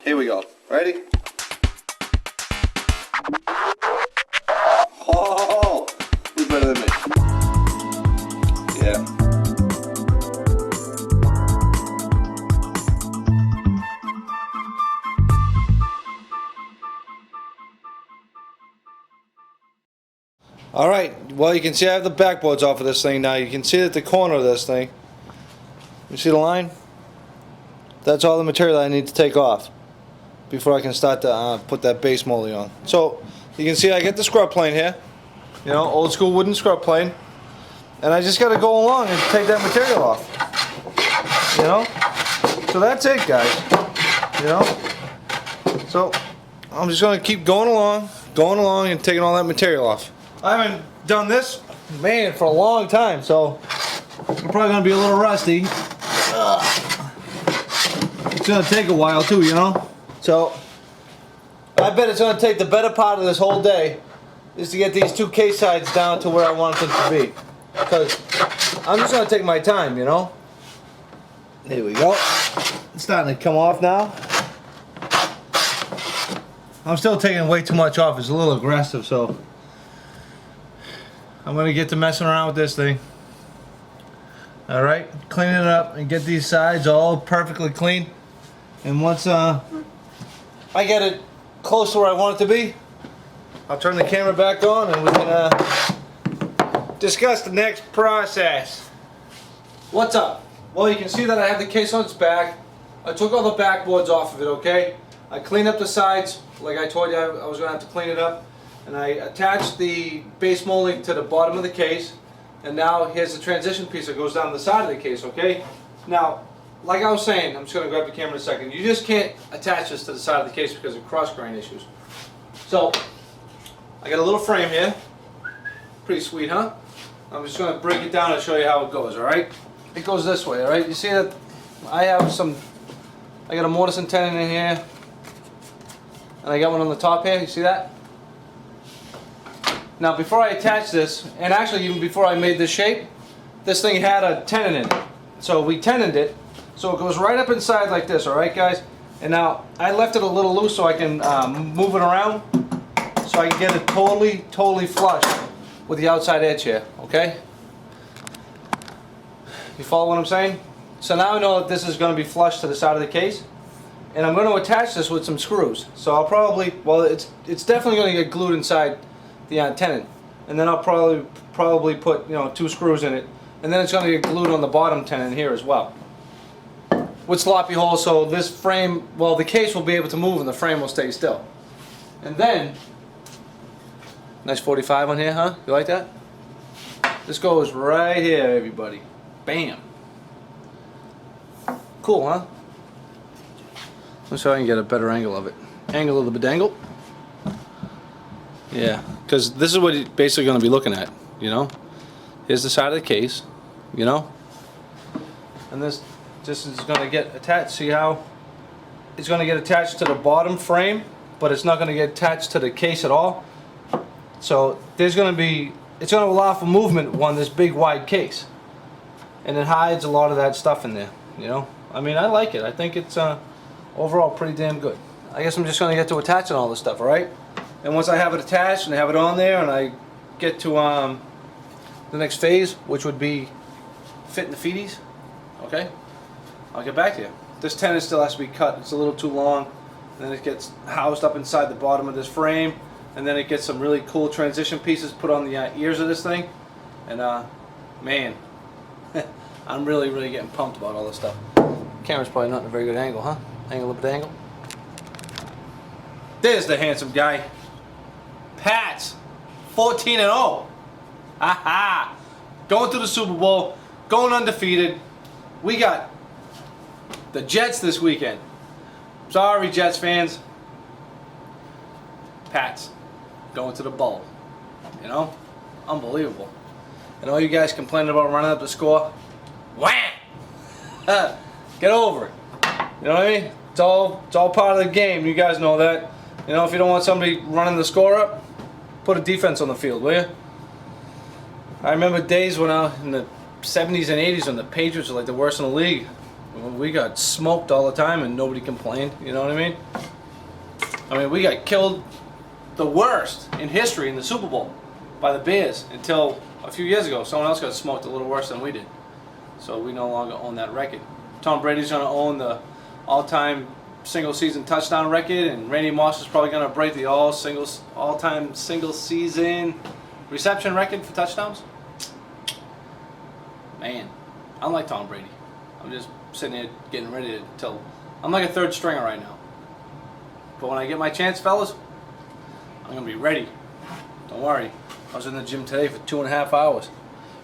Here we go. Ready? Oh, who's better than me? Yeah. Alright, well you can see I have the backboards off of this thing now. You can see that the corner of this thing, you see the line? That's all the material I need to take off before I can start to put that base molding on. So you can see I get the scrub plane here, you know, old school wooden scrub plane, and I just got to go along and take that material off, you know. So that's it, guys, you know. So I'm just going to keep going along and taking all that material off. I haven't done this, man, for a long time, so I'm probably going to be a little rusty. It's going to take a while too, you know. So I bet it's going to take the better part of this whole day is to get these two case sides down to where I want them to be. Because I'm just going to take my time, you know. There we go. It's starting to come off now. I'm still taking way too much off. It's a little aggressive, so I'm going to get to messing around with this thing. Alright, clean it up and get these sides all perfectly clean. And once I get it close to where I want it to be, I'll turn the camera back on and we can discuss the next process. What's up? Well, you can see that I have the case on its back. I took all the backboards off of it, okay? I cleaned up the sides, like I told you I was going to have to clean it up. And I attached the base molding to the bottom of the case. And now here's the transition piece that goes down the side of the case, okay? Now, like I was saying, I'm just going to grab the camera in a second. You just can't attach this to the side of the case because of cross grain issues. So, I got a little frame here. Pretty sweet, huh? I'm just going to break it down and show you how it goes, alright? It goes this way, alright? You see that I got a mortise and tenon in here. And I got one on the top here, you see that? Now before I attach this, and actually even before I made this shape, this thing had a tenon in it. So we tenoned it, so it goes right up inside like this, alright guys? And now I left it a little loose so I can move it around, so I can get it totally flush with the outside edge here, okay? You follow what I'm saying? So now I know that this is going to be flush to the side of the case, and I'm going to attach this with some screws. So I'll probably, well it's definitely going to get glued inside the tenon, and then I'll probably put, you know, 2 screws in it, and then it's going to get glued on the bottom tenon here as well with sloppy holes, so this frame, well, the case will be able to move and the frame will stay still. And then nice 45 on here, huh? You like that? This goes right here, everybody. Bam. Cool, huh? Let's see if I can get a better angle of it. Angle of the bedangle. Yeah, because this is what you're basically going to be looking at, you know. Here's the side of the case, you know. And this is going to get attached. See how it's going to get attached to the bottom frame, but it's not going to get attached to the case at all. So there's going to be, it's going to allow for movement on this big wide case. And it hides a lot of that stuff in there, you know. I mean, I like it. I think it's overall pretty damn good. I guess I'm just going to get to attaching all this stuff, alright? And once I have it attached and I have it on there and I get to the next phase, which would be fitting the feeties, okay, I'll get back to you. This tenon still has to be cut. It's a little too long. And then it gets housed up inside the bottom of this frame, and then it gets some really cool transition pieces put on the ears of this thing. And man, I'm really getting pumped about all this stuff. Camera's probably not in a very good angle, huh? Angle of the angle. There's the handsome guy. Pats, 14-0. Aha! Going to the Super Bowl, going undefeated. We got the Jets this weekend. Sorry, Jets fans. Pats, going to the bowl. You know? Unbelievable. And all you guys complaining about running up the score, wham! Get over it. You know what I mean? It's all part of the game. You guys know that. You know, if you don't want somebody running the score up, put a defense on the field, will you? I remember days when in the 70s and 80s when the Patriots were like the worst in the league. We got smoked all the time and nobody complained, you know what I mean? I mean, we got killed the worst in history in the Super Bowl by the Bears until a few years ago. Someone else got smoked a little worse than we did. So we no longer own that record. Tom Brady's going to own the all-time single-season touchdown record, and Randy Moss is probably going to break the all-time single-season reception record for touchdowns. Man, I'm like Tom Brady. I'm just sitting here getting ready to tell. I'm like a third stringer right now. But when I get my chance, fellas, I'm going to be ready. Don't worry. I was in the gym today for 2.5 hours,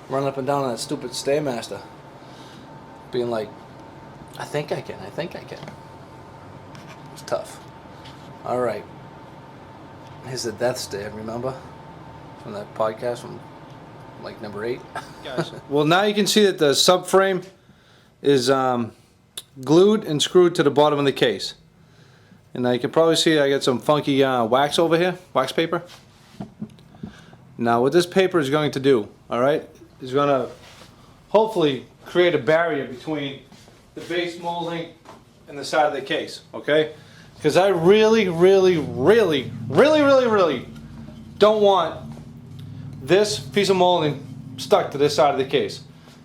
running up and down on that stupid Stairmaster, being like, I think I can. It's tough. All right. Here's the death stare, remember? From that podcast from like number 8. Guys. Well, now you can see that the subframe is glued and screwed to the bottom of the case. And now you can probably see I got some funky wax over here, wax paper. Now what this paper is going to do, all right, is going to hopefully create a barrier between the base molding and the side of the case, okay? Because I really don't want this piece of molding stuck to this side of the case.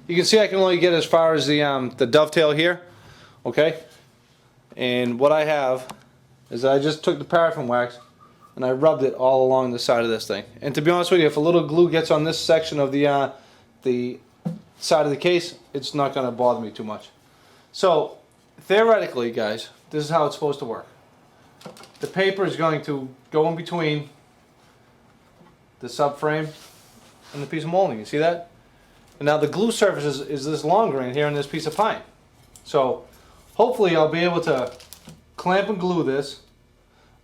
You can see I can only get as far as the dovetail here, okay? And what I have is I just took the paraffin wax and I rubbed it all along the side of this thing. And to be honest with you, if a little glue gets on this section of the side of the case, it's not going to bother me too much. So theoretically, guys, this is how it's supposed to work. The paper is going to go in between the subframe and the piece of molding. You see that? And now the glue surface is this long grain here on this piece of pine. So hopefully I'll be able to clamp and glue this,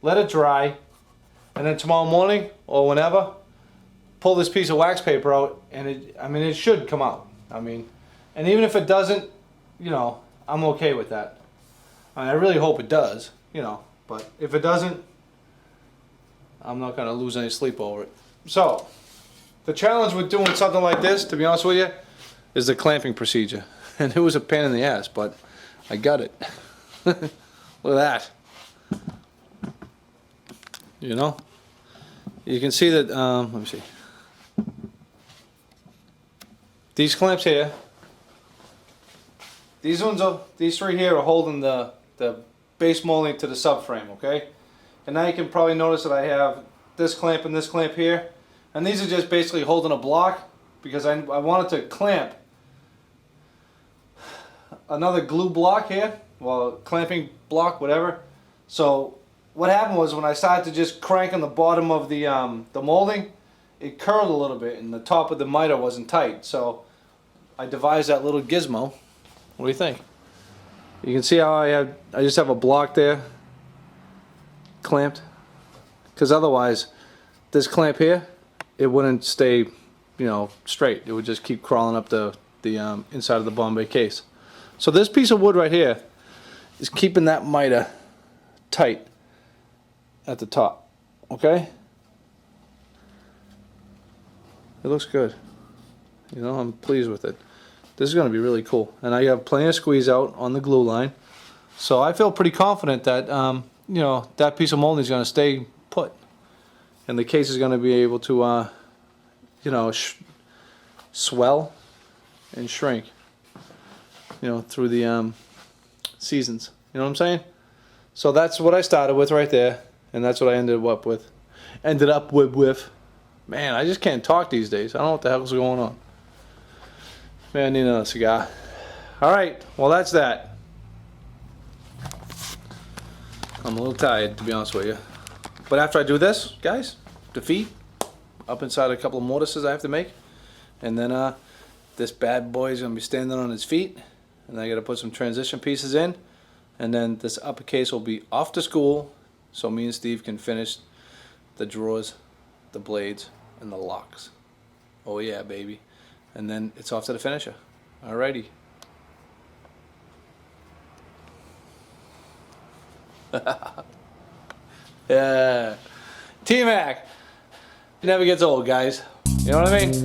let it dry, and then tomorrow morning or whenever, pull this piece of wax paper out, and it should come out. And even if it doesn't, you know, I'm okay with that. I really hope it does, you know, but if it doesn't, I'm not going to lose any sleep over it. So the challenge with doing something like this, to be honest with you, is the clamping procedure. And it was a pain in the ass, but I got it. Look at that. You know? You can see that, let me see. These clamps here, these three here are holding the base molding to the subframe, okay? And now you can probably notice that I have this clamp and this clamp here. And these are just basically holding a block because I wanted to clamp another glue block here, well, clamping block, whatever. So what happened was when I started to just crank on the bottom of the molding, it curled a little bit and the top of the miter wasn't tight. So I devised that little gizmo. What do you think? You can see how I just have a block there clamped, because otherwise this clamp here, it wouldn't stay, you know, straight. It would just keep crawling up the inside of the Bombe case. So this piece of wood right here is keeping that miter tight at the top, okay? It looks good. You know, I'm pleased with it. This is going to be really cool. And I have plenty of squeeze out on the glue line. So I feel pretty confident that, you know, that piece of molding is going to stay put. And the case is going to be able to, you know, swell and shrink, you know, through the seasons. You know what I'm saying? So that's what I started with right there. And that's what I ended up with. Man, I just can't talk these days. I don't know what the hell's going on. Man, I need another cigar. Alright, well that's that. I'm a little tired, to be honest with you. But after I do this, guys, the feet, up inside a couple of mortises I have to make. And then this bad boy is going to be standing on his feet. And I got to put some transition pieces in. And then this upper case will be off to school. So me and Steve can finish the drawers, the blades, and the locks. Oh yeah, baby. And then it's off to the finisher. Alrighty. Yeah. T-Mac. It never gets old, guys. You know what I mean?